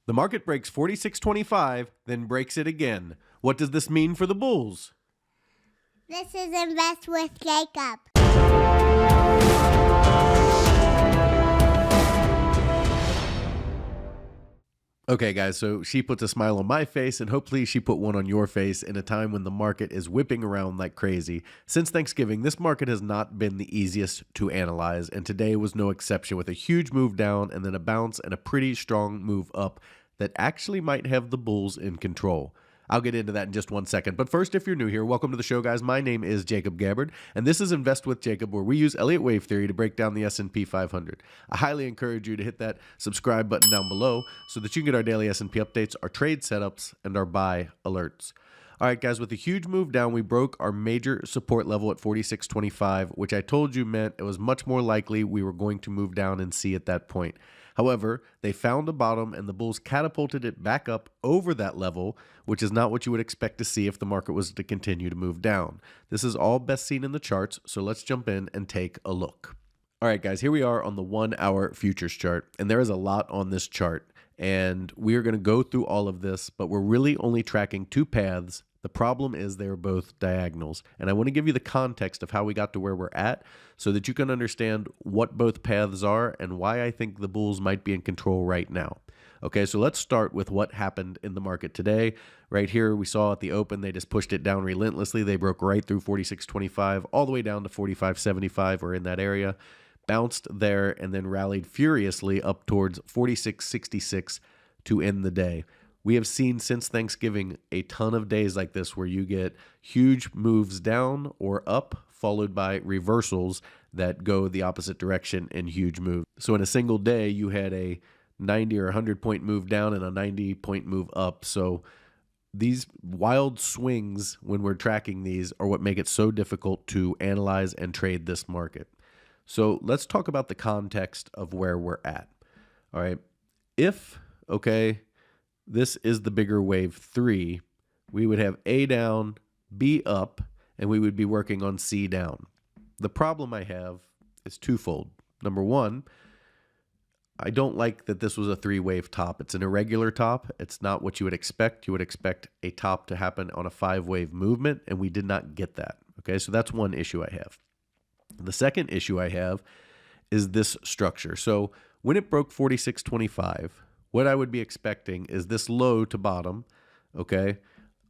The market breaks 46.25, then breaks it again. What does this mean for the bulls? This is Invest with Jacob. Okay, guys, so she puts a smile on my face, and hopefully she put one on your face in a time when the market is whipping around like crazy. Since Thanksgiving, this market has not been the easiest to analyze, and today was no exception, with a huge move down and then a bounce and a pretty strong move up that actually might have the bulls in control. I'll get into that in just 1 second. But first, if you're new here, welcome to the show, guys. My name is Jacob Gabbard, and this is Invest with Jacob, where we use Elliott Wave Theory to break down the SP 500. I highly encourage you to hit that subscribe button down below so that you can get our daily S&P updates, our trade setups, and our buy alerts. All right, guys, with a huge move down, we broke our major support level at 46.25, which I told you meant it was much more likely we were going to move down and see at that point. However, they found a bottom, and the bulls catapulted it back up over that level, which is not what you would expect to see if the market was to continue to move down. This is all best seen in the charts, so let's jump in and take a look. All right, guys, here we are on the 1-hour futures chart, and there is a lot on this chart, and we are going to go through all of this, but we're really only tracking two paths. The problem is they are both diagonals, and I want to give you the context of how we got to where we're at so that you can understand what both paths are and why I think the bulls might be in control right now. Okay, so let's start with what happened in the market today. Right here, we saw at the open, they just pushed it down relentlessly. They broke right through 46.25 all the way down to 45.75 or in that area, bounced there, and then rallied furiously up towards 46.66 to end the day. We have seen since Thanksgiving a ton of days like this where you get huge moves down or up, followed by reversals that go the opposite direction in huge moves. So in a single day, you had a 90 or 100 point move down and a 90 point move up. So these wild swings when we're tracking these are what make it so difficult to analyze and trade this market. So let's talk about the context of where we're at. All right. If, okay, this is the bigger wave 3, we would have A down, B up, and we would be working on C down. The problem I have is twofold. Number one, I don't like that this was a 3-wave top. It's an irregular top. It's not what you would expect. You would expect a top to happen on a 5-wave movement, and we did not get that. Okay, so that's one issue I have. The second issue I have is this structure. So when it broke 46.25, what I would be expecting is this low to bottom, okay,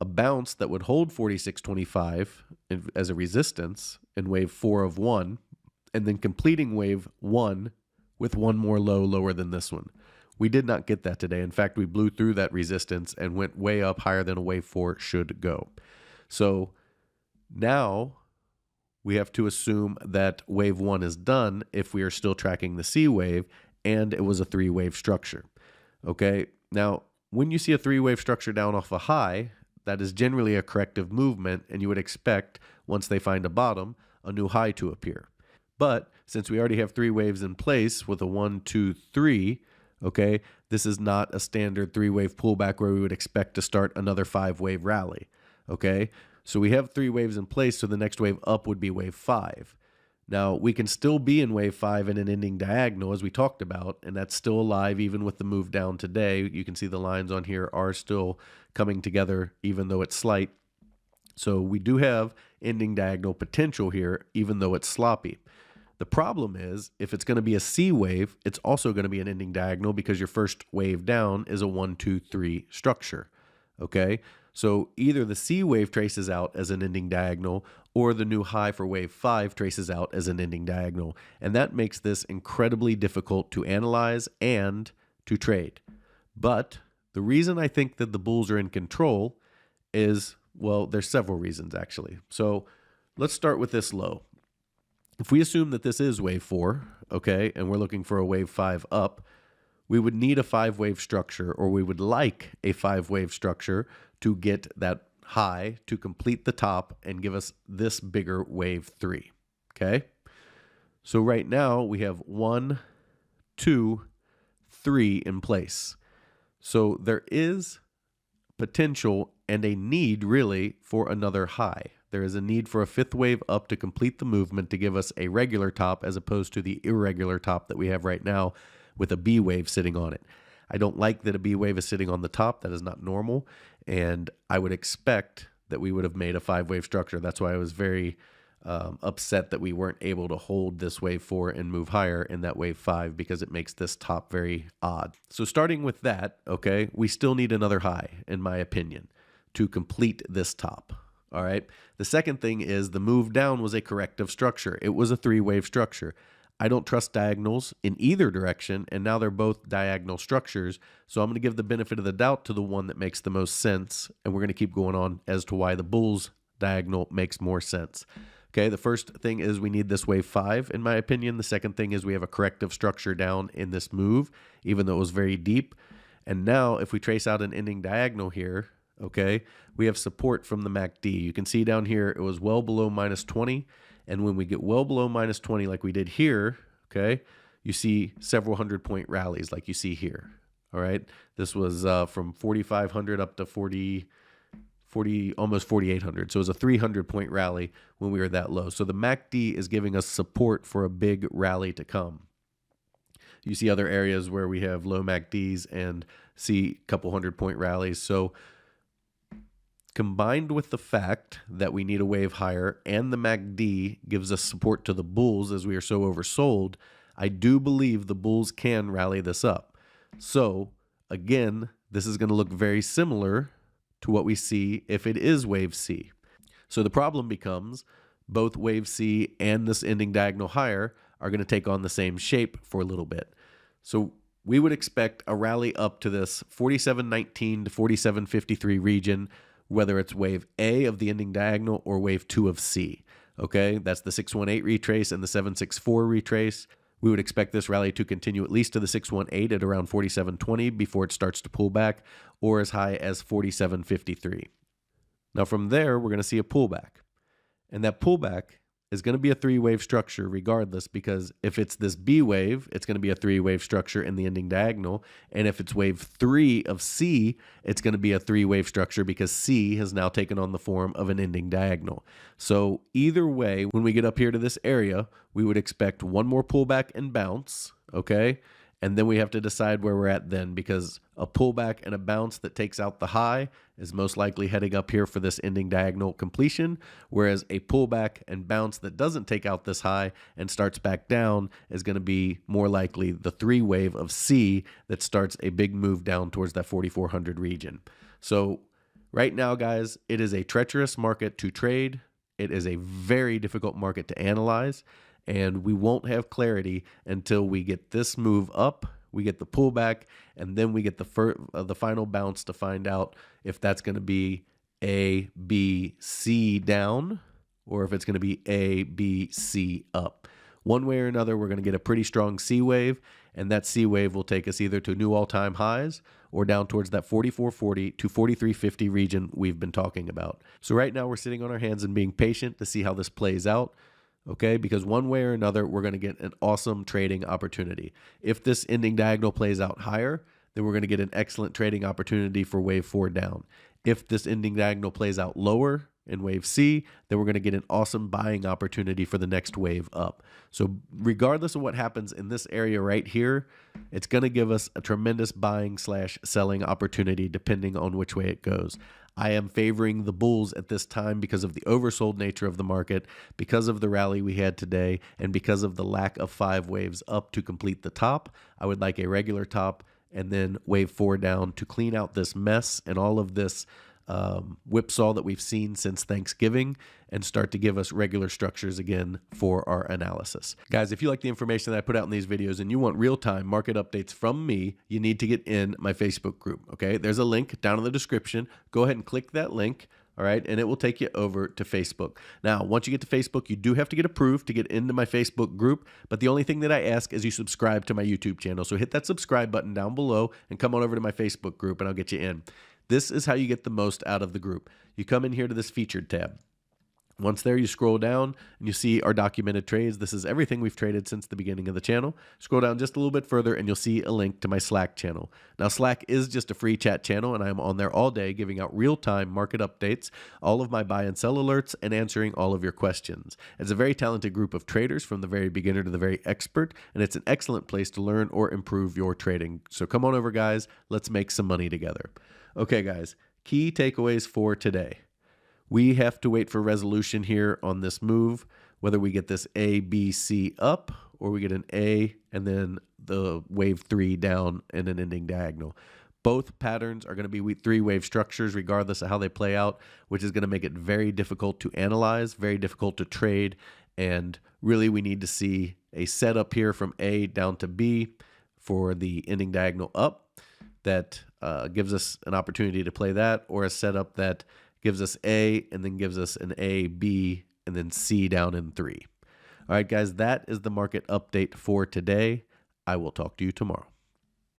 a bounce that would hold 46.25 as a resistance in wave 4 of 1, and then completing wave 1 with one more low lower than this one. We did not get that today. In fact, we blew through that resistance and went way up higher than a wave 4 should go. So now we have to assume that wave 1 is done if we are still tracking the C wave and it was a 3-wave structure. Okay, now when you see a 3-wave structure down off a high, that is generally a corrective movement, and you would expect, once they find a bottom, a new high to appear. But since we already have 3 waves in place with a 1, 2, 3, okay, this is not a standard 3-wave pullback where we would expect to start another 5-wave rally. Okay, so we have 3 waves in place, so the next wave up would be wave 5. Now, we can still be in wave 5 in an ending diagonal, as we talked about, and that's still alive even with the move down today. You can see the lines on here are still coming together, even though it's slight. So we do have ending diagonal potential here, even though it's sloppy. The problem is, if it's going to be a C wave, it's also going to be an ending diagonal because your first wave down is a 1, 2, 3 structure. Okay? So either the C wave traces out as an ending diagonal or the new high for wave 5 traces out as an ending diagonal. And that makes this incredibly difficult to analyze and to trade. But the reason I think that the bulls are in control is, well, there's several reasons actually. So let's start with this low. If we assume that this is wave 4, okay, and we're looking for a wave 5 up, we would need a 5-wave structure, or we would like a 5-wave structure to get that high to complete the top and give us this bigger wave 3, okay? So right now we have 1, 2, 3 in place. So there is potential and a need really for another high. There is a need for a 5th wave up to complete the movement to give us a regular top as opposed to the irregular top that we have right now with a B wave sitting on it. I don't like that a B wave is sitting on the top. That is not normal. And I would expect that we would have made a 5-wave structure. That's why I was very upset that we weren't able to hold this wave 4 and move higher in that wave 5, because it makes this top very odd. So starting with that, okay, we still need another high, in my opinion, to complete this top. All right. The second thing is the move down was a corrective structure. It was a 3-wave structure. I don't trust diagonals in either direction, and now they're both diagonal structures. So I'm going to give the benefit of the doubt to the one that makes the most sense, and we're going to keep going on as to why the bulls diagonal makes more sense. Okay, the first thing is we need this wave 5, in my opinion. The second thing is we have a corrective structure down in this move, even though it was very deep. And now if we trace out an ending diagonal here, okay, we have support from the MACD. You can see down here it was well below -20. And when we get well below -20 like we did here, okay, you see several 100-point rallies like you see here. All right, this was from 4,500 up to 40, almost 4,800. So it was a 300-point rally when we were that low. So the MACD is giving us support for a big rally to come. You see other areas where we have low MACDs and see a couple 100-point rallies. So combined with the fact that we need a wave higher and the MACD gives us support to the bulls as we are so oversold, I do believe the bulls can rally this up. So again, this is going to look very similar to what we see if it is wave C. So the problem becomes both wave C and this ending diagonal higher are going to take on the same shape for a little bit. So we would expect a rally up to this 47.19 to 47.53 region, whether it's wave A of the ending diagonal or wave 2 of C. Okay, that's the 618 retrace and the 764 retrace. We would expect this rally to continue at least to the 618 at around 47.20 before it starts to pull back, or as high as 47.53. Now from there, we're going to see a pullback. And that pullback is going to be a 3-wave structure regardless, because if it's this B wave, it's going to be a 3-wave structure in the ending diagonal. And if it's wave 3 of C, it's going to be a 3-wave structure because C has now taken on the form of an ending diagonal. So either way, when we get up here to this area, we would expect one more pullback and bounce, okay? And then we have to decide where we're at then, because a pullback and a bounce that takes out the high is most likely heading up here for this ending diagonal completion, whereas a pullback and bounce that doesn't take out this high and starts back down is going to be more likely the 3-wave of C that starts a big move down towards that 4,400 region. So right now, guys, it is a treacherous market to trade. It is a very difficult market to analyze. And we won't have clarity until we get this move up, we get the pullback, and then we get the final bounce to find out if that's going to be A, B, C down, or if it's going to be A, B, C up. One way or another, we're going to get a pretty strong C wave, and that C wave will take us either to new all-time highs or down towards that 4440 to 4350 region we've been talking about. So right now we're sitting on our hands and being patient to see how this plays out. Okay, because one way or another, we're going to get an awesome trading opportunity. If this ending diagonal plays out higher, then we're going to get an excellent trading opportunity for wave 4 down. If this ending diagonal plays out lower in wave C, then we're going to get an awesome buying opportunity for the next wave up. So regardless of what happens in this area right here, it's going to give us a tremendous buying / selling opportunity depending on which way it goes. I am favoring the bulls at this time because of the oversold nature of the market, because of the rally we had today, and because of the lack of 5 waves up to complete the top. I would like a regular top and then wave 4 down to clean out this mess and all of this whipsaw that we've seen since Thanksgiving, and start to give us regular structures again for our analysis. Guys, if you like the information that I put out in these videos and you want real-time market updates from me, you need to get in my Facebook group, okay? There's a link down in the description. Go ahead and click that link, all right? And it will take you over to Facebook. Now, once you get to Facebook, you do have to get approved to get into my Facebook group, but the only thing that I ask is you subscribe to my YouTube channel. So hit that subscribe button down below and come on over to my Facebook group and I'll get you in. This is how you get the most out of the group. You come in here to this featured tab. Once there, you scroll down and you see our documented trades. This is everything we've traded since the beginning of the channel. Scroll down just a little bit further and you'll see a link to my Slack channel. Now, Slack is just a free chat channel and I'm on there all day giving out real-time market updates, all of my buy and sell alerts, and answering all of your questions. It's a very talented group of traders from the very beginner to the very expert, and it's an excellent place to learn or improve your trading. So come on over, guys. Let's make some money together. Okay, guys, key takeaways for today. We have to wait for resolution here on this move, whether we get this A, B, C up, or we get an A and then the wave 3 down and an ending diagonal. Both patterns are going to be 3-wave structures regardless of how they play out, which is going to make it very difficult to analyze, very difficult to trade, and really we need to see a setup here from A down to B for the ending diagonal up that gives us an opportunity to play that, or a setup that gives us A and then gives us an A, B, and then C down in 3. All right, guys, that is the market update for today. I will talk to you tomorrow.